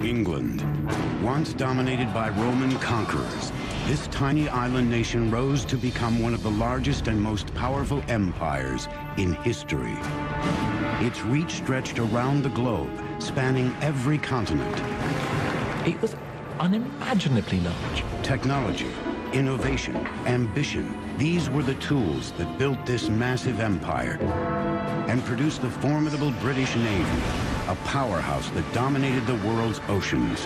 England. Once dominated by Roman conquerors, this tiny island nation rose to become one of the largest and most powerful empires in history. Its reach stretched around the globe, spanning every continent. It was unimaginably large. Technology, innovation, ambition, these were the tools that built this massive empire and produced the formidable British Navy, a powerhouse that dominated the world's oceans.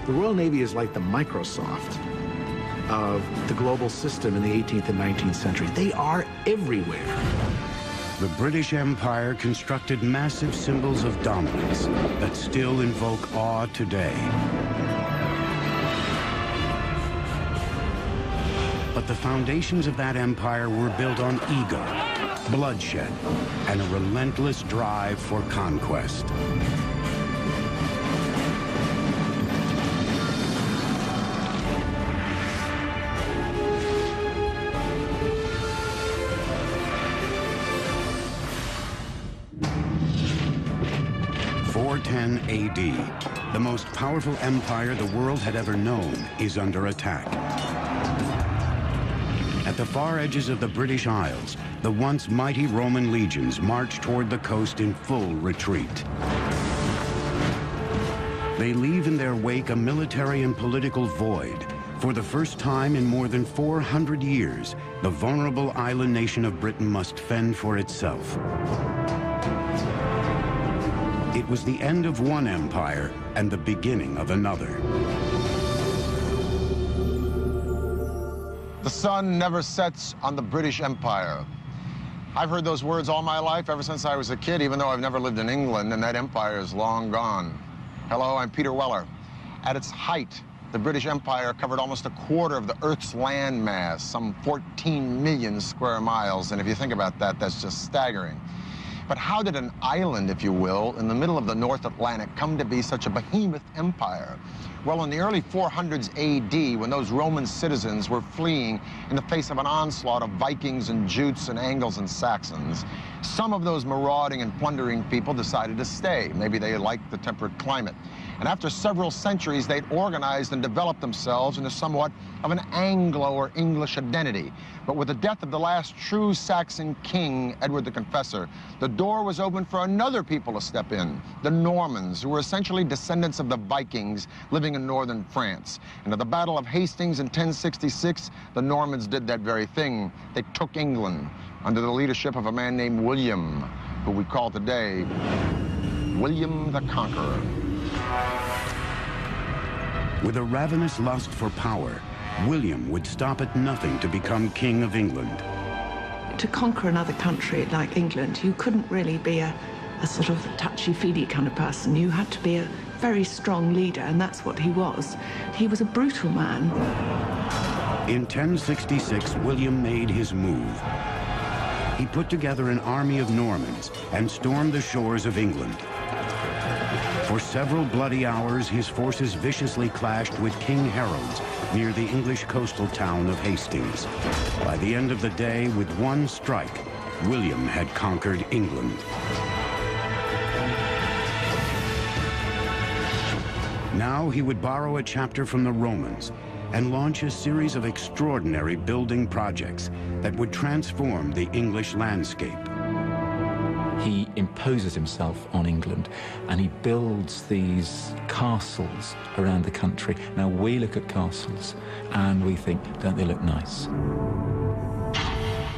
The Royal Navy is like the Microsoft of the global system in the 18th and 19th century. They are everywhere. The British Empire constructed massive symbols of dominance that still invoke awe today. But the foundations of that empire were built on ego, bloodshed, and a relentless drive for conquest. AD, the most powerful empire the world had ever known is under attack. At the far edges of the British Isles, the once mighty Roman legions march toward the coast in full retreat. They leave in their wake a military and political void. For the first time in more than 400 years, the vulnerable island nation of Britain must fend for itself. It was the end of one empire and the beginning of another. The sun never sets on the British Empire. I've heard those words all my life, ever since I was a kid, even though I've never lived in England, and that empire is long gone. Hello, I'm Peter Weller. At its height, the British Empire covered almost a quarter of the Earth's land mass, some 14 million square miles, and if you think about that, that's just staggering. But how did an island, if you will, in the middle of the North Atlantic come to be such a behemoth empire? Well, in the early 400s AD, when those Roman citizens were fleeing in the face of an onslaught of Vikings and Jutes and Angles and Saxons, some of those marauding and plundering people decided to stay. Maybe they liked the temperate climate. And after several centuries, they'd organized and developed themselves into somewhat of an Anglo or English identity. But with the death of the last true Saxon king, Edward the Confessor, the door was open for another people to step in, the Normans, who were essentially descendants of the Vikings living in northern France. And at the Battle of Hastings in 1066, the Normans did that very thing. They took England under the leadership of a man named William, who we call today William the Conqueror. With a ravenous lust for power, William would stop at nothing to become King of England. To conquer another country like England, you couldn't really be a sort of touchy-feely kind of person. You had to be a very strong leader, and that's what he was. He was a brutal man. In 1066, William made his move. He put together an army of Normans and stormed the shores of England. For several bloody hours, his forces viciously clashed with King Harold's near the English coastal town of Hastings. By the end of the day, with one strike, William had conquered England. Now he would borrow a chapter from the Romans and launch a series of extraordinary building projects that would transform the English landscape. He imposes himself on England, and he builds these castles around the country. Now, we look at castles, and we think, don't they look nice?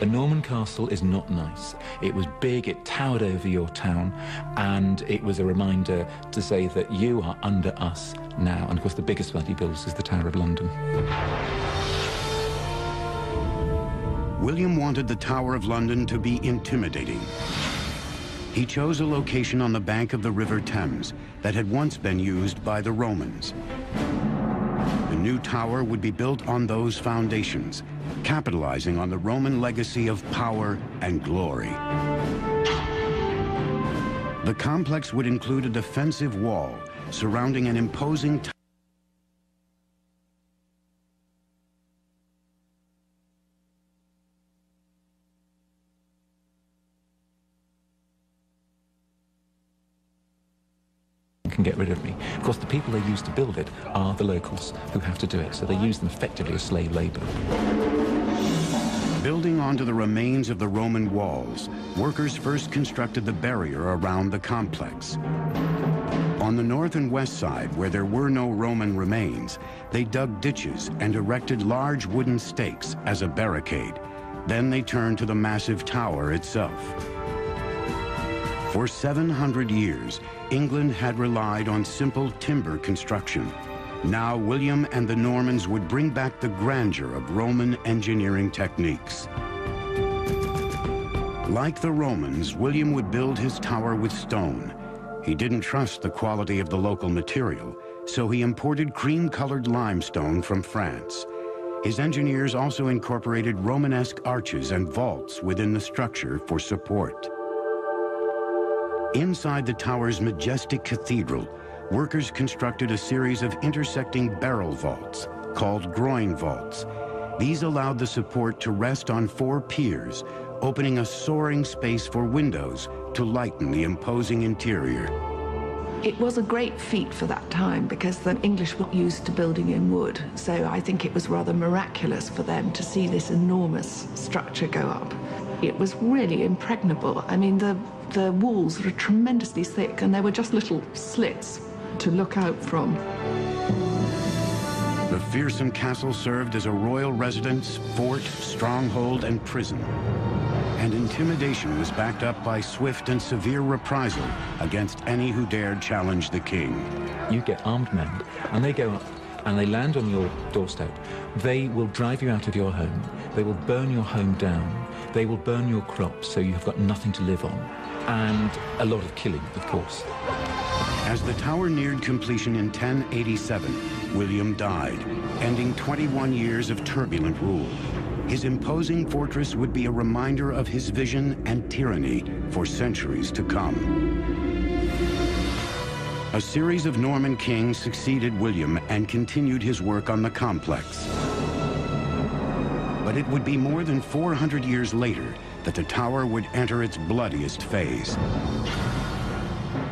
A Norman castle is not nice. It was big, it towered over your town, and it was a reminder to say that you are under us now. And of course, the biggest one he builds is the Tower of London. William wanted the Tower of London to be intimidating. He chose a location on the bank of the River Thames that had once been used by the Romans. The new tower would be built on those foundations, capitalizing on the Roman legacy of power and glory. The complex would include a defensive wall surrounding an imposing tower get rid of me. Of course, the people they use to build it are the locals who have to do it, so they use them effectively as slave labor. Building onto the remains of the Roman walls, workers first constructed the barrier around the complex. On the north and west side, where there were no Roman remains, they dug ditches and erected large wooden stakes as a barricade. Then they turned to the massive tower itself. For 700 years, England had relied on simple timber construction. Now William and the Normans would bring back the grandeur of Roman engineering techniques. Like the Romans, William would build his tower with stone. He didn't trust the quality of the local material, so he imported cream-colored limestone from France. His engineers also incorporated Romanesque arches and vaults within the structure for support. Inside the tower's majestic cathedral, workers constructed a series of intersecting barrel vaults, called groin vaults. These allowed the support to rest on 4 piers, opening a soaring space for windows to lighten the imposing interior. It was a great feat for that time because the English were used to building in wood, so I think it was rather miraculous for them to see this enormous structure go up. It was really impregnable. I mean, the walls were tremendously thick and there were just little slits to look out from. The fearsome castle served as a royal residence, fort, stronghold, and prison. And intimidation was backed up by swift and severe reprisal against any who dared challenge the king. You get armed men, and they go up, and they land on your doorstep. They will drive you out of your home. They will burn your home down. They will burn your crops, so you've got nothing to live on. And a lot of killing, of course. As the tower neared completion in 1087, William died, ending 21 years of turbulent rule. His imposing fortress would be a reminder of his vision and tyranny for centuries to come. A series of Norman kings succeeded William and continued his work on the complex. But it would be more than 400 years later that the tower would enter its bloodiest phase.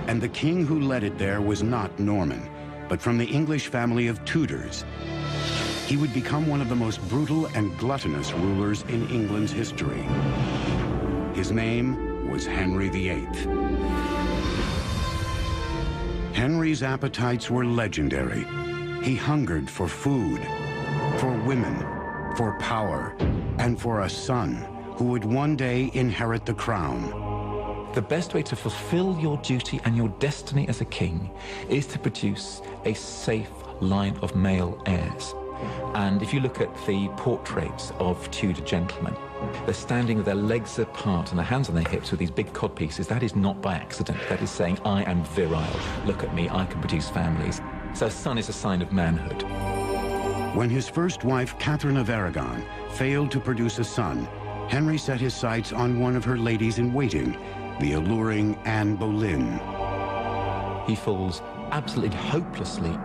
And the king who led it there was not Norman, but from the English family of Tudors. He would become one of the most brutal and gluttonous rulers in England's history. His name was Henry VIII. Henry's appetites were legendary. He hungered for food, for women, for power, and for a son who would one day inherit the crown. The best way to fulfill your duty and your destiny as a king is to produce a safe line of male heirs. And if you look at the portraits of Tudor gentlemen, they're standing with their legs apart and their hands on their hips with these big codpieces. That is not by accident. That is saying, I am virile. Look at me, I can produce families. So a son is a sign of manhood. When his first wife, Catherine of Aragon, failed to produce a son, Henry set his sights on one of her ladies-in-waiting, the alluring Anne Boleyn. He falls absolutely hopelessly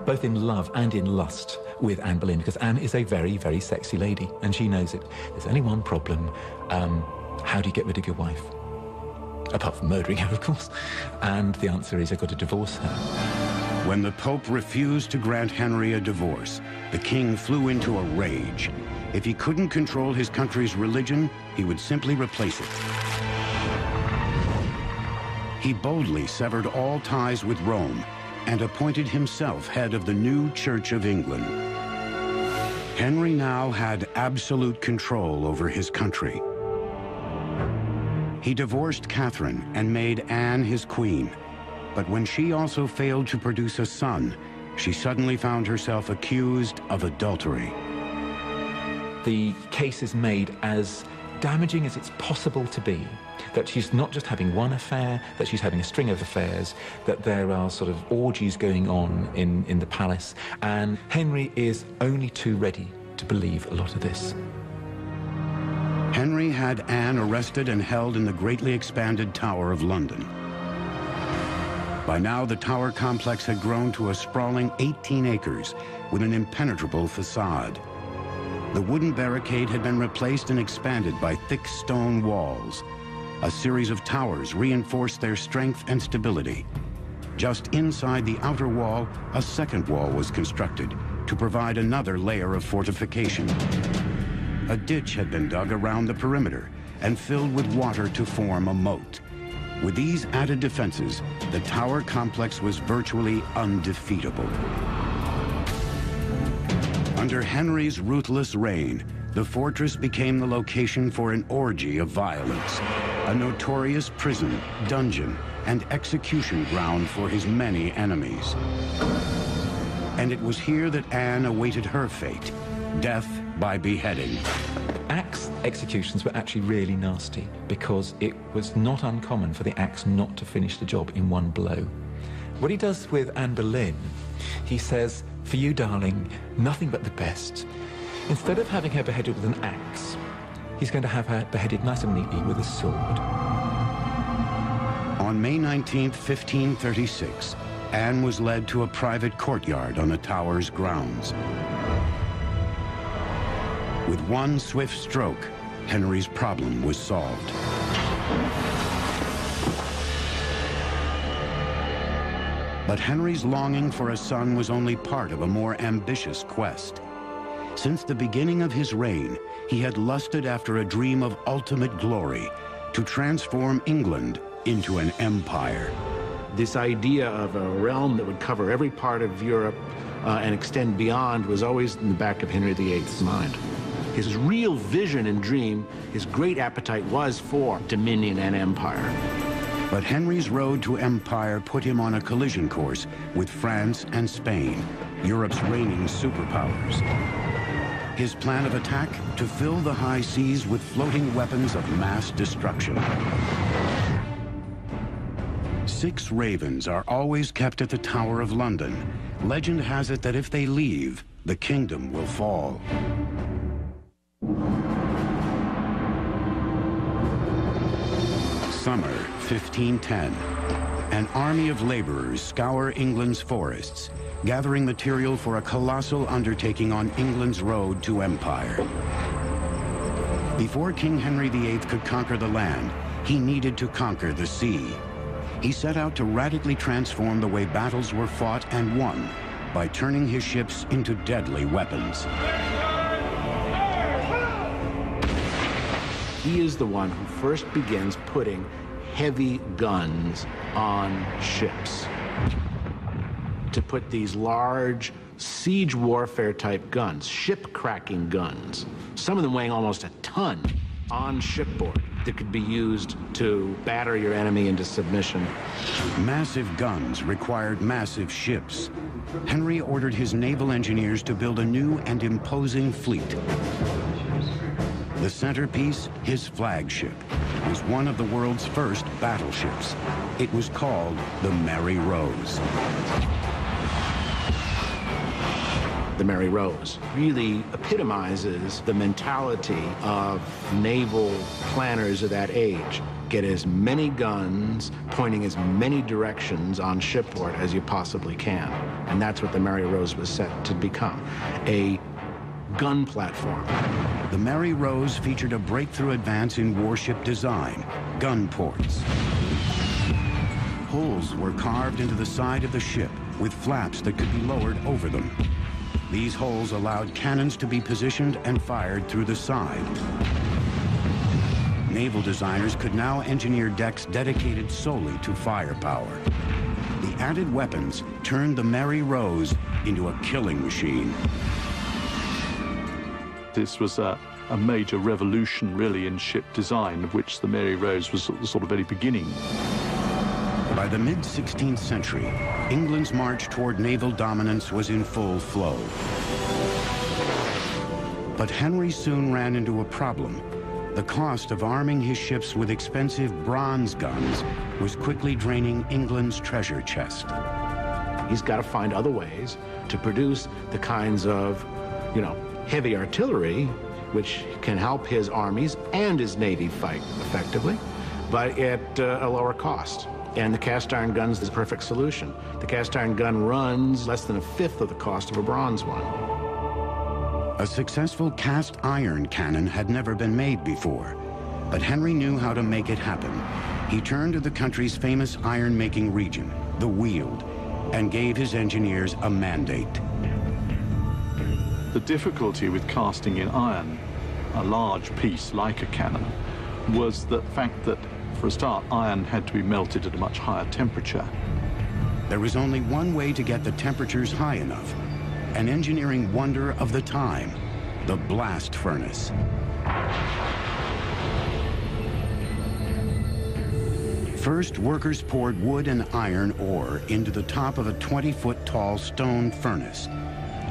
both in love and in lust with Anne Boleyn, because Anne is a very, very sexy lady, and she knows it. There's only one problem. How do you get rid of your wife? Apart from murdering her, of course. And the answer is, I've got to divorce her. When the Pope refused to grant Henry a divorce, the king flew into a rage. If he couldn't control his country's religion, he would simply replace it. He boldly severed all ties with Rome and appointed himself head of the new Church of England. Henry now had absolute control over his country. He divorced Catherine and made Anne his queen. But when she also failed to produce a son, she suddenly found herself accused of adultery. The case is made as damaging as it's possible to be, that she's not just having one affair, that she's having a string of affairs, that there are sort of orgies going on in the palace, and Henry is only too ready to believe a lot of this. Henry had Anne arrested and held in the greatly expanded Tower of London. By now, the tower complex had grown to a sprawling 18 acres with an impenetrable facade. The wooden barricade had been replaced and expanded by thick stone walls. A series of towers reinforced their strength and stability. just inside the outer wall, a second wall was constructed to provide another layer of fortification. A ditch had been dug around the perimeter and filled with water to form a moat. With these added defenses, the tower complex was virtually undefeatable. Under Henry's ruthless reign, the fortress became the location for an orgy of violence, a notorious prison, dungeon, and execution ground for his many enemies. And it was here that Anne awaited her fate, death by beheading. Axe executions were actually really nasty because it was not uncommon for the axe not to finish the job in one blow. What he does with Anne Boleyn, he says, "For you, darling, nothing but the best." Instead of having her beheaded with an axe, he's going to have her beheaded nice and neatly with a sword. On May 19, 1536, Anne was led to a private courtyard on the tower's grounds. With one swift stroke, Henry's problem was solved. But Henry's longing for a son was only part of a more ambitious quest. Since the beginning of his reign, he had lusted after a dream of ultimate glory, to transform England into an empire. This idea of a realm that would cover every part of Europe and extend beyond was always in the back of Henry VIII's mind. His real vision and dream, his great appetite was for dominion and empire. But Henry's road to empire put him on a collision course with France and Spain, Europe's reigning superpowers. His plan of attack, to fill the high seas with floating weapons of mass destruction. 6 ravens are always kept at the Tower of London. Legend has it that if they leave, the kingdom will fall. Summer 1510. An army of laborers scour England's forests, gathering material for a colossal undertaking on England's road to empire. Before King Henry VIII could conquer the land, he needed to conquer the sea. He set out to radically transform the way battles were fought and won by turning his ships into deadly weapons. He is the one who first begins putting heavy guns on ships. To put these large siege warfare type guns, ship cracking guns, some of them weighing almost a ton, on shipboard that could be used to batter your enemy into submission. Massive guns required massive ships. Henry ordered his naval engineers to build a new and imposing fleet. The centerpiece, his flagship, was one of the world's first battleships. It was called the Mary Rose. The Mary Rose really epitomizes the mentality of naval planners of that age. Get as many guns pointing as many directions on shipboard as you possibly can. And that's what the Mary Rose was set to become, a gun platform. The Mary Rose featured a breakthrough advance in warship design, gun ports. Holes were carved into the side of the ship with flaps that could be lowered over them. These holes allowed cannons to be positioned and fired through the side. Naval designers could now engineer decks dedicated solely to firepower. The added weapons turned the Mary Rose into a killing machine. This was a major revolution, really, in ship design, of which the Mary Rose was at the sort of very beginning. By the mid-16th century, England's march toward naval dominance was in full flow. But Henry soon ran into a problem. The cost of arming his ships with expensive bronze guns was quickly draining England's treasure chest. He's got to find other ways to produce the kinds of, heavy artillery, which can help his armies and his navy fight effectively, but at a lower cost. And the cast iron gun is the perfect solution. The cast iron gun runs less than a fifth of the cost of a bronze one. A successful cast iron cannon had never been made before, but Henry knew how to make it happen. He turned to the country's famous iron-making region, the Weald, and gave his engineers a mandate. The difficulty with casting in iron a large piece like a cannon was the fact that, for a start, iron had to be melted at a much higher temperature. There was only one way to get the temperatures high enough, an engineering wonder of the time, the blast furnace. First, workers poured wood and iron ore into the top of a 20-foot tall stone furnace.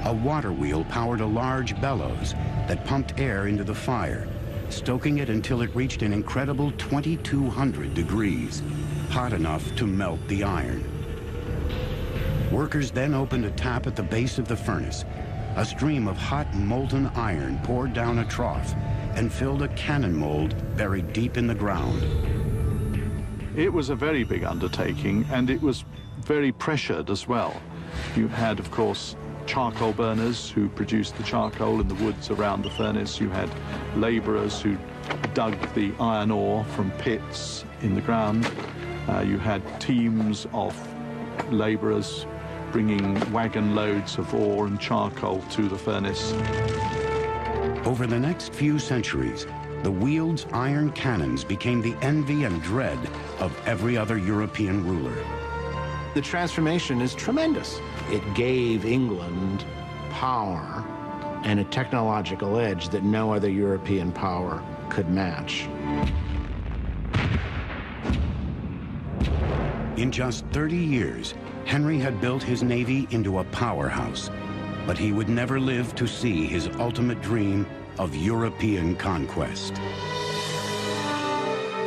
A water wheel powered a large bellows that pumped air into the fire, stoking it until it reached an incredible 2,200 degrees, hot enough to melt the iron. Workers then opened a tap at the base of the furnace. A stream of hot molten iron poured down a trough and filled a cannon mold buried deep in the ground. It was a very big undertaking, and it was very pressured as well. You had, of course, charcoal burners who produced the charcoal in the woods around the furnace. You had laborers who dug the iron ore from pits in the ground. You had teams of laborers bringing wagon loads of ore and charcoal to the furnace. Over the next few centuries, the Weald's iron cannons became the envy and dread of every other European ruler. The transformation is tremendous. It gave England power and a technological edge that no other European power could match. In just 30 years, Henry had built his navy into a powerhouse, but he would never live to see his ultimate dream of European conquest.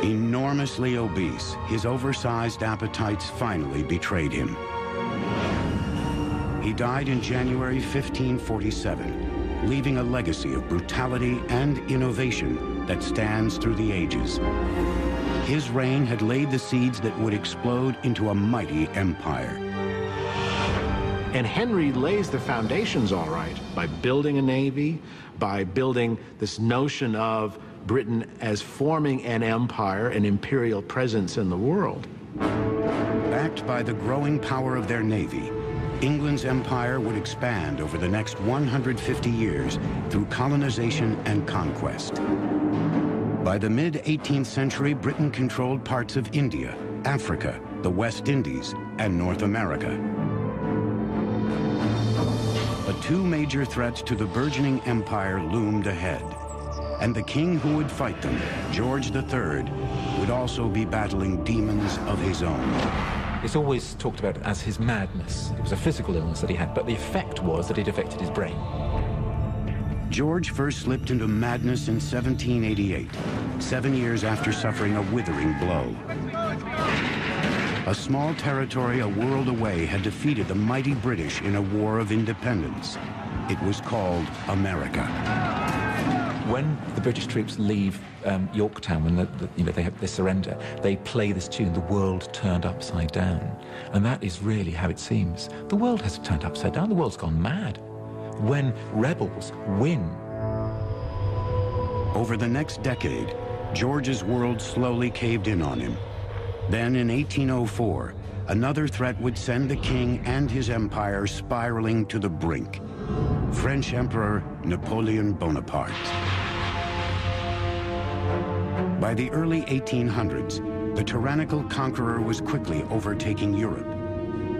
Enormously obese, his oversized appetites finally betrayed him. He died in January 1547, leaving a legacy of brutality and innovation that stands through the ages. His reign had laid the seeds that would explode into a mighty empire. And Henry lays the foundations all right by building a navy, by building this notion of Britain as forming an empire, an imperial presence in the world. Backed by the growing power of their navy, England's empire would expand over the next 150 years through colonization and conquest. By the mid-18th century, Britain controlled parts of India, Africa, the West Indies, and North America. But two major threats to the burgeoning empire loomed ahead, and the king who would fight them, George III, would also be battling demons of his own. It's always talked about as his madness. It was a physical illness that he had, but the effect was that it affected his brain. George first slipped into madness in 1788, 7 years after suffering a withering blow. A small territory a world away had defeated the mighty British in a war of independence. It was called America. When the British troops leave Yorktown, when they surrender, they play this tune, "The World Turned Upside Down." And that is really how it seems. The world hasn't turned upside down, the world's gone mad. When rebels win. Over the next decade, George's world slowly caved in on him. Then in 1804, another threat would send the king and his empire spiraling to the brink. French Emperor Napoleon Bonaparte. By the early 1800s, the tyrannical conqueror was quickly overtaking Europe.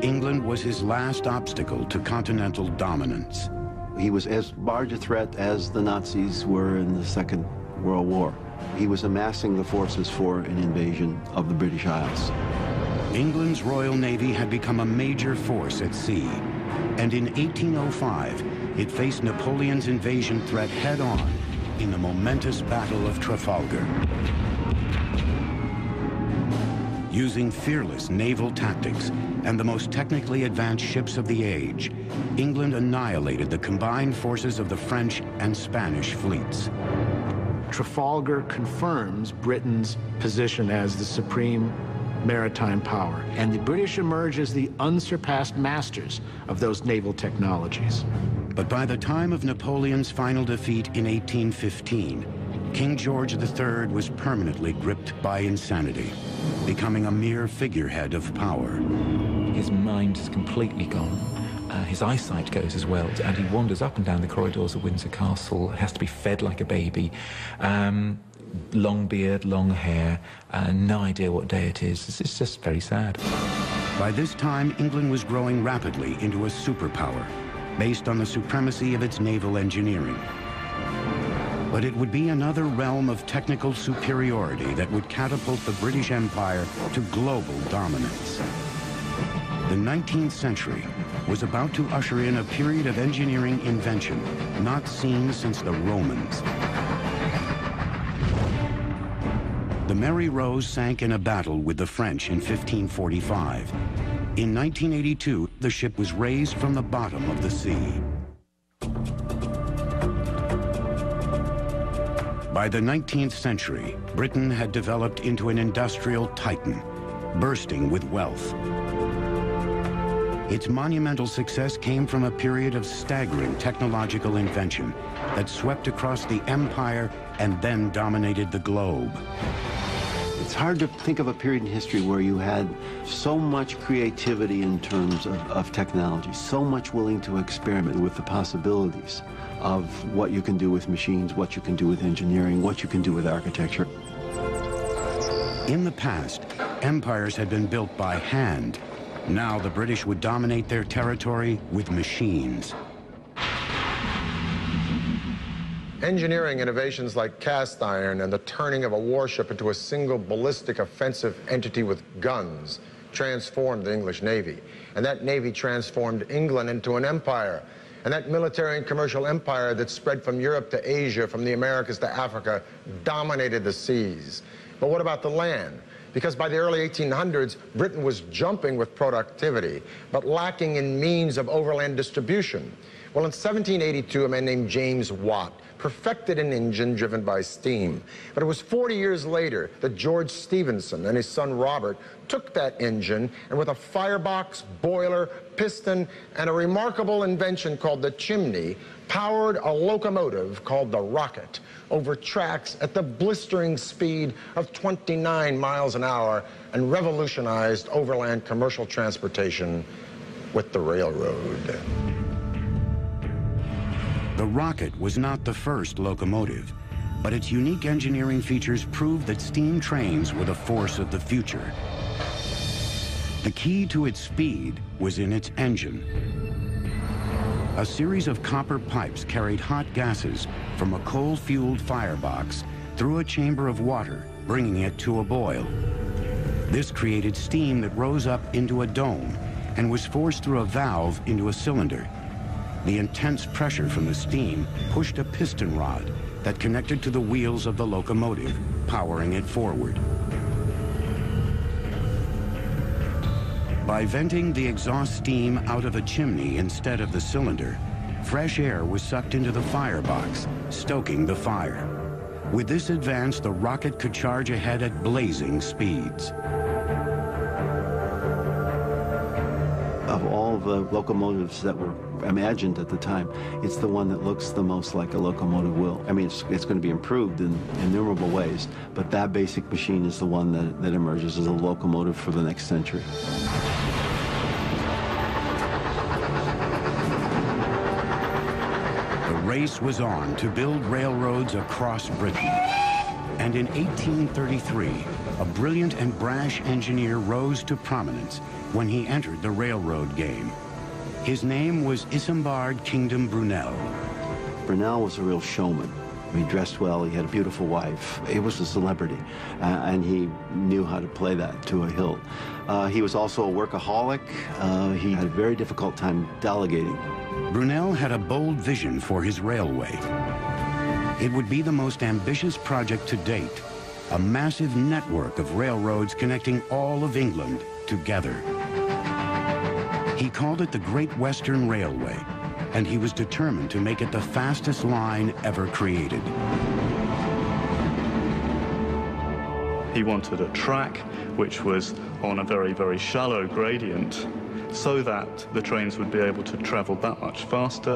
England was his last obstacle to continental dominance. He was as large a threat as the Nazis were in the Second World War. He was amassing the forces for an invasion of the British Isles. England's Royal Navy had become a major force at sea, and in 1805, it faced Napoleon's invasion threat head-on in the momentous Battle of Trafalgar. Using fearless naval tactics and the most technically advanced ships of the age, England annihilated the combined forces of the French and Spanish fleets. Trafalgar confirms Britain's position as the supreme maritime power, and the British emerge as the unsurpassed masters of those naval technologies. But by the time of Napoleon's final defeat in 1815, King George III was permanently gripped by insanity, becoming a mere figurehead of power. his mind is completely gone. His eyesight goes as well, and he wanders up and down the corridors of Windsor Castle, has to be fed like a baby. Long beard, long hair, no idea what day it is. It's just very sad. By this time, England was growing rapidly into a superpower, based on the supremacy of its naval engineering. But it would be another realm of technical superiority that would catapult the British Empire to global dominance. The 19th century was about to usher in a period of engineering invention not seen since the Romans. The Mary Rose sank in a battle with the French in 1545. In 1982, the ship was raised from the bottom of the sea. By the 19th century, Britain had developed into an industrial titan, bursting with wealth. Its monumental success came from a period of staggering technological invention that swept across the empire and then dominated the globe. It's hard to think of a period in history where you had so much creativity in terms of technology, so much willing to experiment with the possibilities of what you can do with machines, what you can do with engineering, what you can do with architecture. In the past, empires had been built by hand. Now the British would dominate their territory with machines. Engineering innovations like cast iron and the turning of a warship into a single ballistic offensive entity with guns transformed the English Navy. And that Navy transformed England into an empire. And that military and commercial empire that spread from Europe to Asia, from the Americas to Africa, dominated the seas. But what about the land? Because by the early 1800s, Britain was jumping with productivity, but lacking in means of overland distribution. Well, in 1782, a man named James Watt perfected an engine driven by steam. But it was 40 years later that George Stephenson and his son Robert took that engine and with a firebox, boiler, piston, and a remarkable invention called the chimney, powered a locomotive called the Rocket over tracks at the blistering speed of 29 miles an hour and revolutionized overland commercial transportation with the railroad. The Rocket was not the first locomotive, but its unique engineering features proved that steam trains were the force of the future. The key to its speed was in its engine. A series of copper pipes carried hot gases from a coal-fueled firebox through a chamber of water, bringing it to a boil. This created steam that rose up into a dome and was forced through a valve into a cylinder. The intense pressure from the steam pushed a piston rod that connected to the wheels of the locomotive, powering it forward. By venting the exhaust steam out of a chimney instead of the cylinder, fresh air was sucked into the firebox, stoking the fire. With this advance, the Rocket could charge ahead at blazing speeds. Of all the locomotives that were imagined at the time, it's the one that looks the most like a locomotive will. I mean, it's going to be improved in innumerable ways, but that basic machine is the one that emerges as a locomotive for the next century. The race was on to build railroads across Britain. And in 1833, a brilliant and brash engineer rose to prominence when he entered the railroad game. His name was Isambard Kingdom Brunel. Brunel was a real showman. He dressed well, he had a beautiful wife. He was a celebrity, and he knew how to play that to a hilt. He was also a workaholic. He had a very difficult time delegating. Brunel had a bold vision for his railway. It would be the most ambitious project to date, a massive network of railroads connecting all of England together. He called it the Great Western Railway, and he was determined to make it the fastest line ever created. He wanted a track which was on a very, very shallow gradient so that the trains would be able to travel that much faster.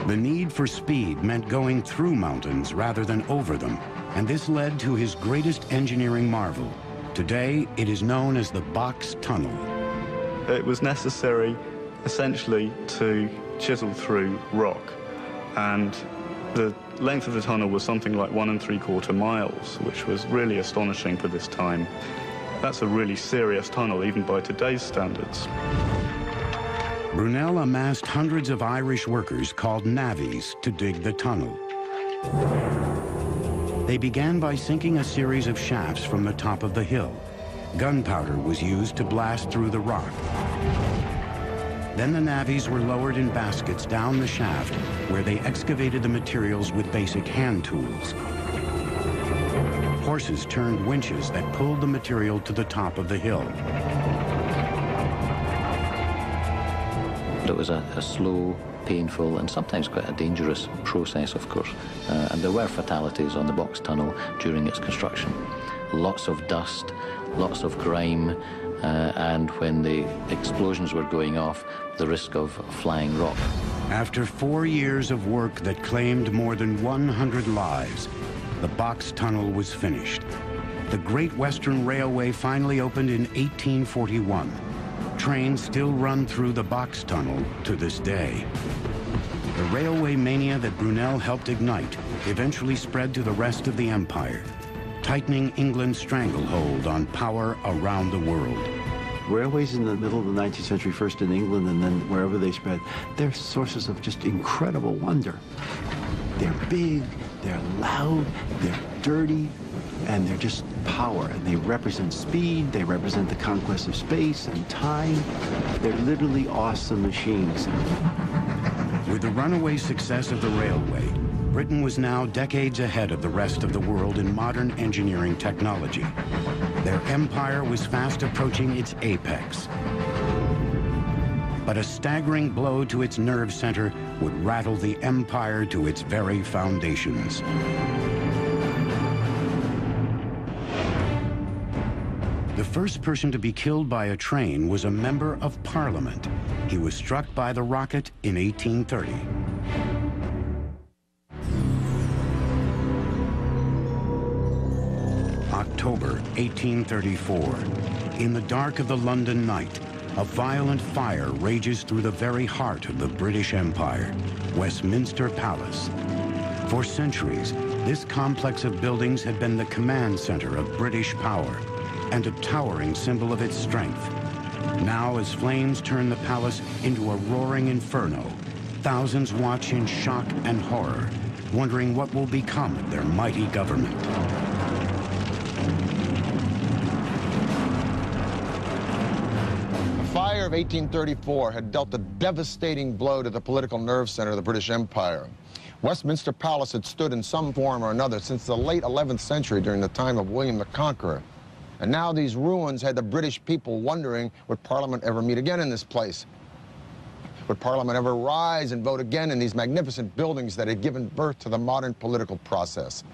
The need for speed meant going through mountains rather than over them, and this led to his greatest engineering marvel. Today, it is known as the Box Tunnel. It was necessary, essentially, to chisel through rock. And the length of the tunnel was something like 1 3/4 miles, which was really astonishing for this time. That's a really serious tunnel, even by today's standards. Brunel amassed hundreds of Irish workers called navvies to dig the tunnel. They began by sinking a series of shafts from the top of the hill. Gunpowder was used to blast through the rock. Then the navvies were lowered in baskets down the shaft, where they excavated the materials with basic hand tools. Horses turned winches that pulled the material to the top of the hill. It was a slow, painful, and sometimes quite a dangerous process, of course. And there were fatalities on the box tunnel during its construction. Lots of dust, lots of grime, and when the explosions were going off, the risk of flying rock. After 4 years of work that claimed more than 100 lives, the box tunnel was finished. The Great Western Railway finally opened in 1841. Trains still run through the box tunnel to this day. The railway mania that Brunel helped ignite eventually spread to the rest of the empire, tightening England's stranglehold on power around the world. Railways in the middle of the 19th century, first in England and then wherever they spread, they're sources of just incredible wonder. They're big, they're loud, they're dirty, and they're just power. And they represent speed, they represent the conquest of space and time. They're literally awesome machines. With the runaway success of the railway, Britain was now decades ahead of the rest of the world in modern engineering technology. Their empire was fast approaching its apex. But a staggering blow to its nerve center would rattle the empire to its very foundations. The first person to be killed by a train was a member of Parliament. He was struck by the rocket in 1830. October 1834. In the dark of the London night, a violent fire rages through the very heart of the British Empire, Westminster Palace. For centuries, this complex of buildings had been the command center of British power and a towering symbol of its strength. Now, as flames turn the palace into a roaring inferno, thousands watch in shock and horror, wondering what will become of their mighty government. The fire of 1834 had dealt a devastating blow to the political nerve center of the British Empire. Westminster Palace had stood in some form or another since the late 11th century during the time of William the Conqueror. And now these ruins had the British people wondering, would Parliament ever meet again in this place? Would Parliament ever rise and vote again in these magnificent buildings that had given birth to the modern political process?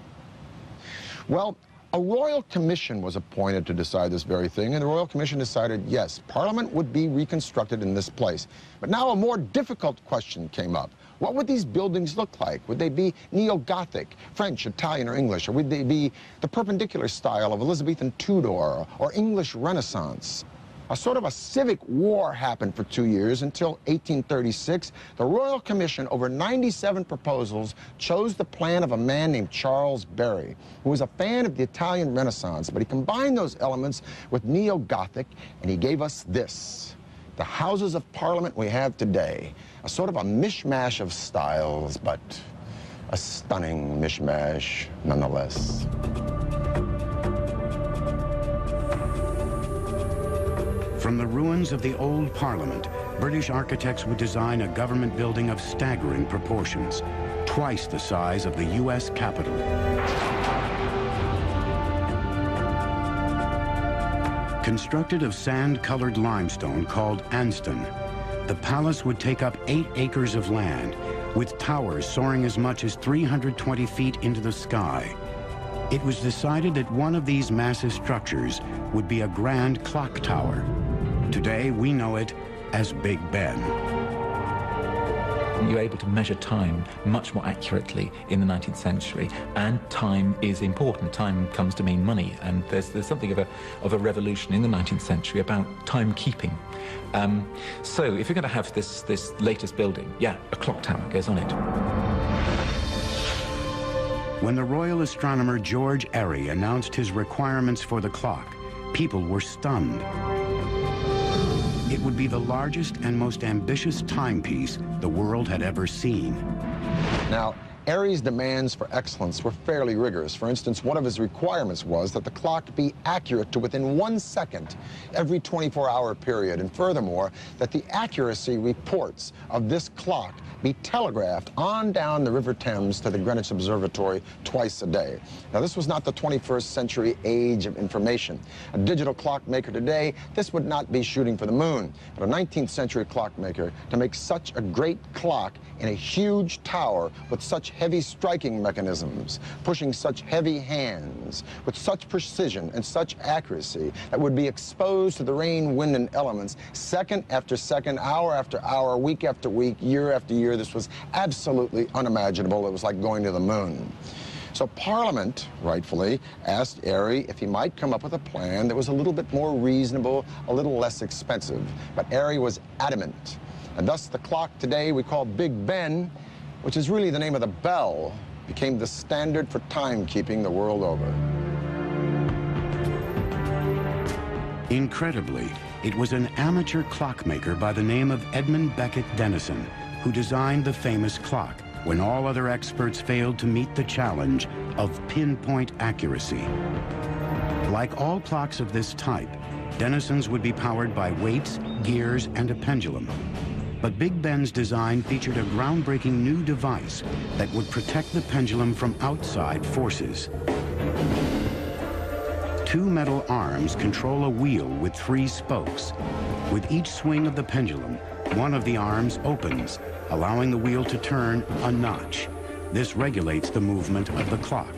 Well, a royal commission was appointed to decide this very thing, and the royal commission decided, yes, Parliament would be reconstructed in this place. But now a more difficult question came up. What would these buildings look like? Would they be neo-Gothic, French, Italian, or English? Or would they be the perpendicular style of Elizabethan Tudor or English Renaissance? A sort of a civic war happened for 2 years until 1836. The Royal Commission, over 97 proposals, chose the plan of a man named Charles Barry, who was a fan of the Italian Renaissance, but he combined those elements with neo-Gothic, and he gave us this. The Houses of Parliament we have today, a sort of a mishmash of styles, but a stunning mishmash nonetheless. From the ruins of the old Parliament, British architects would design a government building of staggering proportions, twice the size of the U.S. Capitol. Constructed of sand-colored limestone called Anston, the palace would take up 8 acres of land, with towers soaring as much as 320 feet into the sky. It was decided that one of these massive structures would be a grand clock tower. Today, we know it as Big Ben. You're able to measure time much more accurately in the 19th century, and time is important. Time comes to mean money, and there's something of a revolution in the 19th century about timekeeping. So if you're going to have this latest building, yeah, a clock tower goes on it. When the royal astronomer George Airy announced his requirements for the clock, people were stunned. It would be the largest and most ambitious timepiece the world had ever seen. Now, Airy's demands for excellence were fairly rigorous. For instance, one of his requirements was that the clock be accurate to within 1 second every 24-hour period, and furthermore, that the accuracy reports of this clock be telegraphed on down the River Thames to the Greenwich Observatory twice a day. Now, this was not the 21st century age of information. A digital clockmaker today, this would not be shooting for the moon. But a 19th century clockmaker, to make such a great clock in a huge tower with such heavy striking mechanisms, pushing such heavy hands, with such precision and such accuracy that would be exposed to the rain, wind, and elements second after second, hour after hour, week after week, year after year. This was absolutely unimaginable. It was like going to the moon. So Parliament, rightfully, asked Airy if he might come up with a plan that was a little bit more reasonable, a little less expensive. But Airy was adamant. And thus the clock today we call Big Ben, which is really the name of the bell, became the standard for timekeeping the world over. Incredibly, it was an amateur clockmaker by the name of Edmund Beckett Denison who designed the famous clock when all other experts failed to meet the challenge of pinpoint accuracy. Like all clocks of this type, Denison's would be powered by weights, gears, and a pendulum. But Big Ben's design featured a groundbreaking new device that would protect the pendulum from outside forces. 2 metal arms control a wheel with 3 spokes. With each swing of the pendulum, one of the arms opens, allowing the wheel to turn a notch. This regulates the movement of the clock.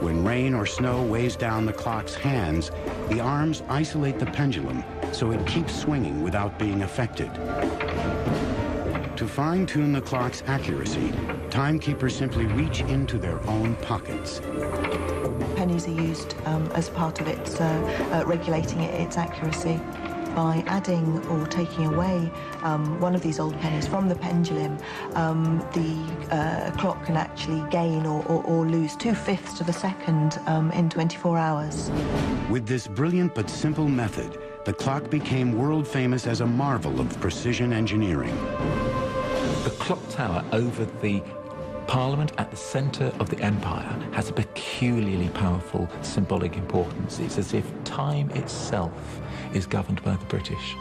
When rain or snow weighs down the clock's hands, the arms isolate the pendulum so it keeps swinging without being affected. To fine-tune the clock's accuracy, timekeepers simply reach into their own pockets. Pennies are used as part of its regulating its accuracy. By adding or taking away one of these old pennies from the pendulum, the clock can actually gain or lose 2/5 of a second in 24 hours. With this brilliant but simple method, the clock became world famous as a marvel of precision engineering. The clock tower over the Parliament at the centre of the empire has a peculiarly powerful symbolic importance. It's as if time itself is governed by the British.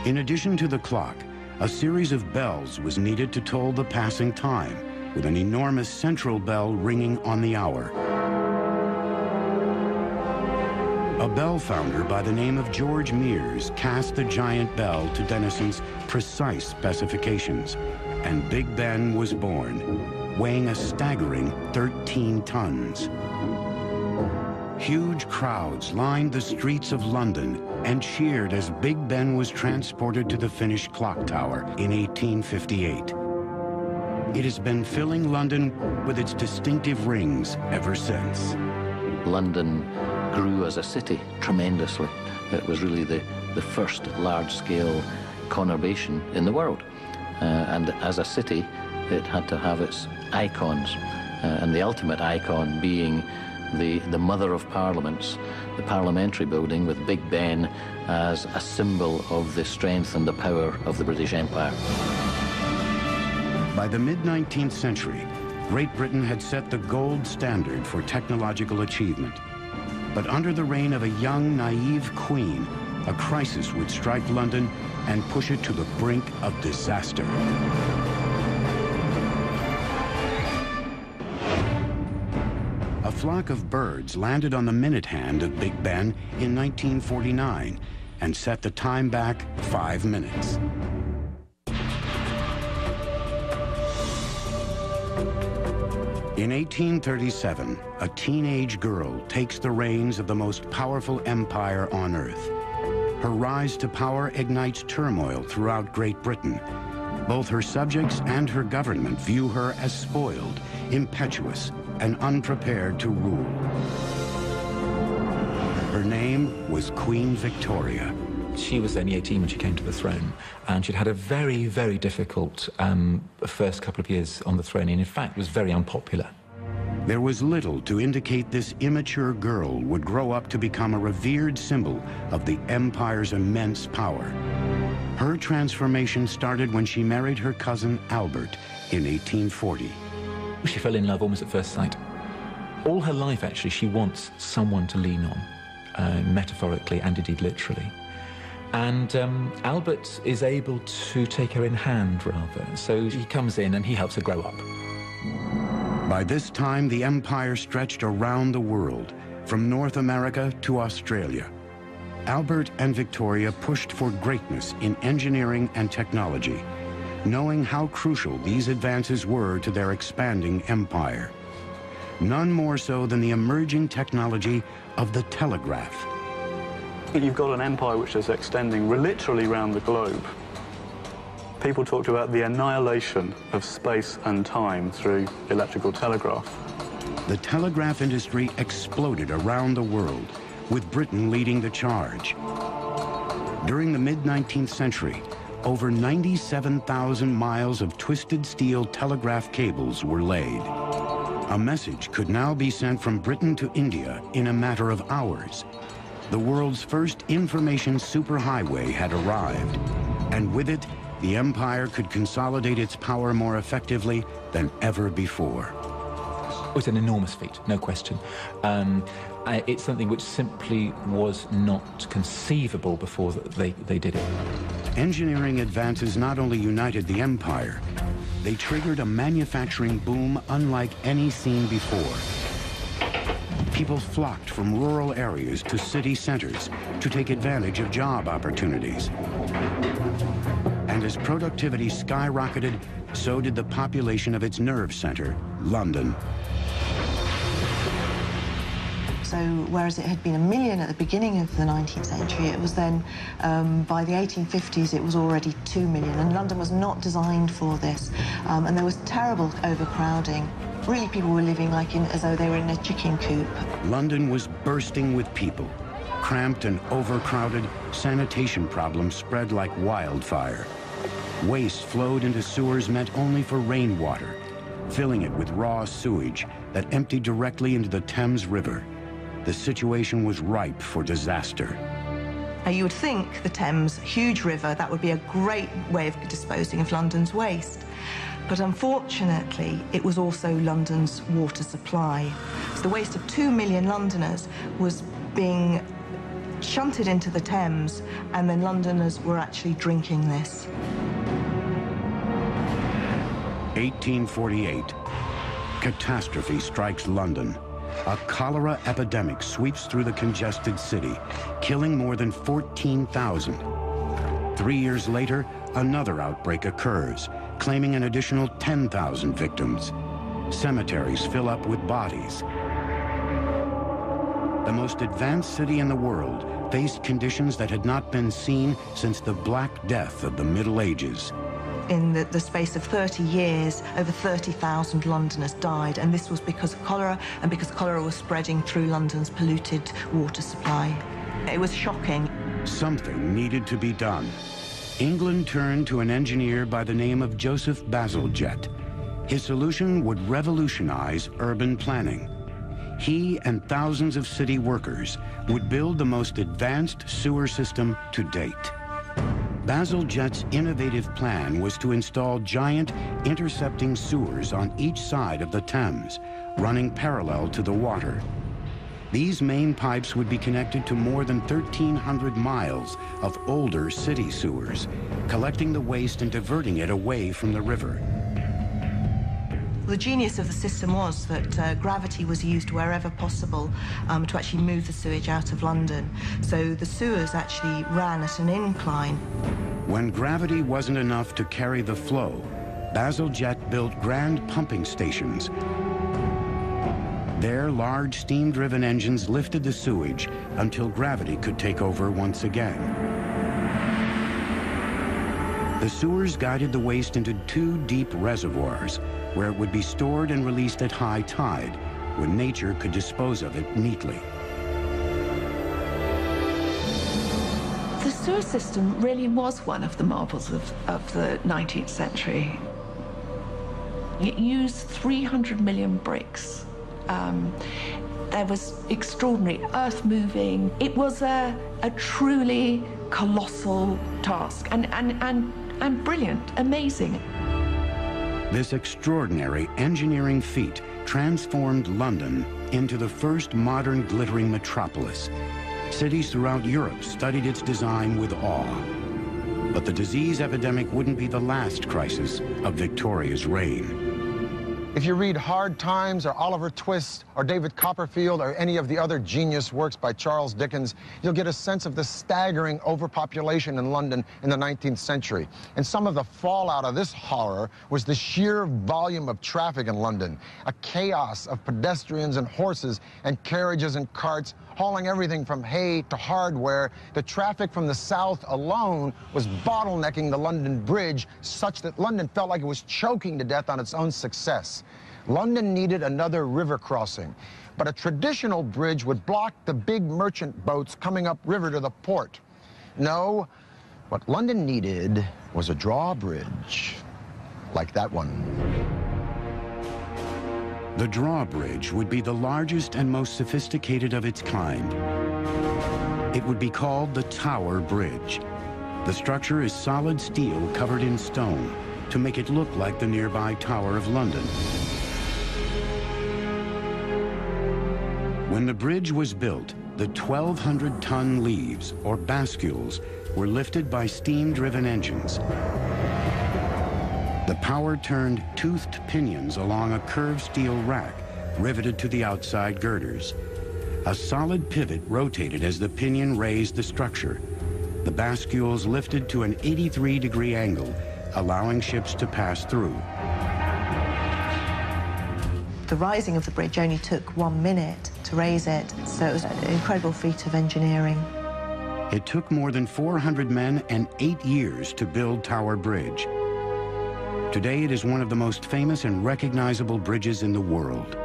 In addition to the clock, a series of bells was needed to toll the passing time, with an enormous central bell ringing on the hour. A bell founder by the name of George Mears cast the giant bell to Denison's precise specifications, and Big Ben was born, weighing a staggering 13 tons. Huge crowds lined the streets of London and cheered as Big Ben was transported to the finished clock tower in 1858. It has been filling London with its distinctive rings ever since. London grew as a city tremendously. It was really the first large-scale conurbation in the world. And as a city, it had to have its icons, and the ultimate icon being the mother of parliaments, the parliamentary building with Big Ben as a symbol of the strength and the power of the British Empire. By the mid-19th century, Great Britain had set the gold standard for technological achievement. But under the reign of a young, naive queen, a crisis would strike London and push it to the brink of disaster. A flock of birds landed on the minute hand of Big Ben in 1949 and set the time back 5 minutes. In 1837, a teenage girl takes the reins of the most powerful empire on earth. Her rise to power ignites turmoil throughout Great Britain, Both her subjects and her government view her as spoiled, impetuous, and unprepared to rule. Her name was Queen Victoria. She was only 18 when she came to the throne, and she'd had a very, very difficult first couple of years on the throne, and in fact was very unpopular. There was little to indicate this immature girl would grow up to become a revered symbol of the empire's immense power. Her transformation started when she married her cousin Albert in 1840. She fell in love almost at first sight. All her life, actually, she wants someone to lean on, metaphorically and indeed literally. And Albert is able to take her in hand, rather. So he comes in and he helps her grow up. By this time, the empire stretched around the world, from North America to Australia. Albert and Victoria pushed for greatness in engineering and technology, knowing how crucial these advances were to their expanding empire. None more so than the emerging technology of the telegraph. You've got an empire which is extending literally around the globe. People talked about the annihilation of space and time through electrical telegraph. The telegraph industry exploded around the world, with Britain leading the charge. During the mid-19th century, over 97,000 miles of twisted steel telegraph cables were laid. A message could now be sent from Britain to India in a matter of hours. The world's first information superhighway had arrived, and with it, the empire could consolidate its power more effectively than ever before. It was an enormous feat, no question. It's something which simply was not conceivable before they did it. Engineering advances not only united the empire, they triggered a manufacturing boom unlike any seen before. People flocked from rural areas to city centers to take advantage of job opportunities. And as productivity skyrocketed, so did the population of its nerve center, London. So whereas it had been 1 million at the beginning of the 19th century, it was then, by the 1850s, it was already 2 million. And London was not designed for this. And there was terrible overcrowding. Really, people were living as though they were in a chicken coop. London was bursting with people. Cramped and overcrowded, sanitation problems spread like wildfire. Waste flowed into sewers meant only for rainwater, filling it with raw sewage that emptied directly into the Thames River. The situation was ripe for disaster. Now, you would think the Thames, huge river, that would be a great way of disposing of London's waste. But unfortunately, it was also London's water supply. So the waste of 2 million Londoners was being shunted into the Thames, and then Londoners were actually drinking this. 1848. Catastrophe strikes London. A cholera epidemic sweeps through the congested city, killing more than 14,000. 3 years later, another outbreak occurs, claiming an additional 10,000 victims. Cemeteries fill up with bodies. The most advanced city in the world faced conditions that had not been seen since the Black Death of the Middle Ages. In the space of 30 years, over 30,000 Londoners died, and this was because of cholera, and because cholera was spreading through London's polluted water supply. It was shocking. Something needed to be done. England turned to an engineer by the name of Joseph Bazalgette. His solution would revolutionize urban planning. He and thousands of city workers would build the most advanced sewer system to date. Bazalgette's innovative plan was to install giant intercepting sewers on each side of the Thames, running parallel to the water. These main pipes would be connected to more than 1,300 miles of older city sewers, collecting the waste and diverting it away from the river. The genius of the system was that gravity was used wherever possible to actually move the sewage out of London. So the sewers actually ran at an incline. When gravity wasn't enough to carry the flow, Bazalgette built grand pumping stations. There, large steam-driven engines lifted the sewage until gravity could take over once again. The sewers guided the waste into 2 deep reservoirs, where it would be stored and released at high tide, when nature could dispose of it neatly. The sewer system really was one of the marvels of the 19th century. It used 300 million bricks. There was extraordinary earth moving. It was a truly colossal task and brilliant, amazing. This extraordinary engineering feat transformed London into the first modern glittering metropolis. Cities throughout Europe studied its design with awe. But the disease epidemic wouldn't be the last crisis of Victoria's reign. If you read Hard Times or Oliver Twist or David Copperfield or any of the other genius works by Charles Dickens, you'll get a sense of the staggering overpopulation in London in the 19th century. And some of the fallout of this horror was the sheer volume of traffic in London, a chaos of pedestrians and horses and carriages and carts hauling everything from hay to hardware. The traffic from the south alone was bottlenecking the London Bridge such that London felt like it was choking to death on its own success. London needed another river crossing, but a traditional bridge would block the big merchant boats coming upriver to the port. No, what London needed was a drawbridge, like that one. The drawbridge would be the largest and most sophisticated of its kind. It would be called the Tower Bridge. The structure is solid steel covered in stone to make it look like the nearby Tower of London. When the bridge was built, the 1,200-ton leaves, or bascules, were lifted by steam-driven engines. The power-turned toothed pinions along a curved steel rack riveted to the outside girders. A solid pivot rotated as the pinion raised the structure. The bascules lifted to an 83-degree angle, allowing ships to pass through. The rising of the bridge only took 1 minute to raise it, so it was an incredible feat of engineering. It took more than 400 men and 8 years to build Tower Bridge. Today, it is one of the most famous and recognizable bridges in the world.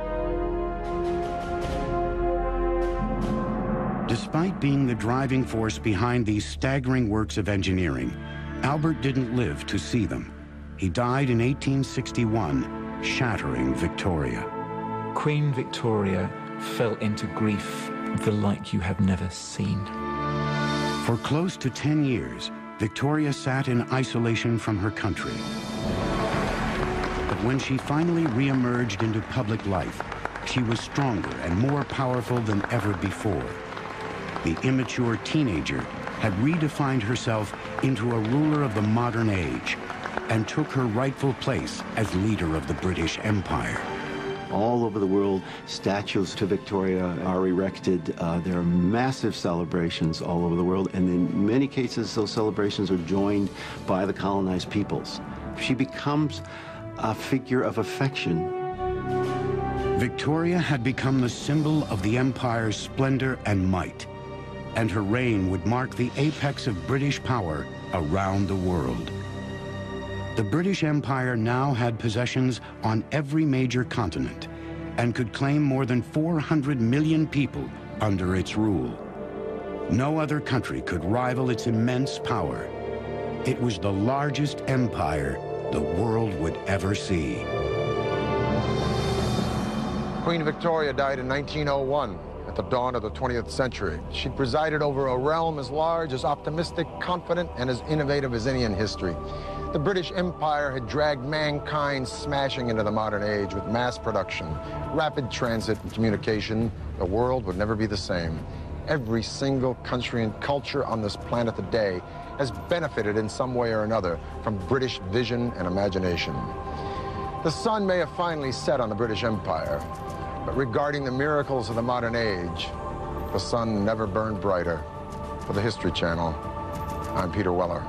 Despite being the driving force behind these staggering works of engineering, Albert didn't live to see them. He died in 1861, shattering Victoria. Queen Victoria fell into grief the like you have never seen. For close to 10 years, Victoria sat in isolation from her country. But when she finally re-emerged into public life, she was stronger and more powerful than ever before. The immature teenager had redefined herself into a ruler of the modern age and took her rightful place as leader of the British Empire. All over the world, statues to Victoria are erected. There are massive celebrations all over the world, and in many cases, those celebrations are joined by the colonized peoples. She becomes a figure of affection. Victoria had become the symbol of the empire's splendor and might, and her reign would mark the apex of British power around the world. The British Empire now had possessions on every major continent and could claim more than 400 million people under its rule. No other country could rival its immense power. It was the largest empire the world would ever see. Queen Victoria died in 1901 at the dawn of the 20th century. She presided over a realm as large, as optimistic, confident, and as innovative as any in history. The British Empire had dragged mankind smashing into the modern age with mass production, rapid transit and communication. The world would never be the same. Every single country and culture on this planet today has benefited in some way or another from British vision and imagination. The sun may have finally set on the British Empire, but regarding the miracles of the modern age, the sun never burned brighter. For the History Channel, I'm Peter Weller.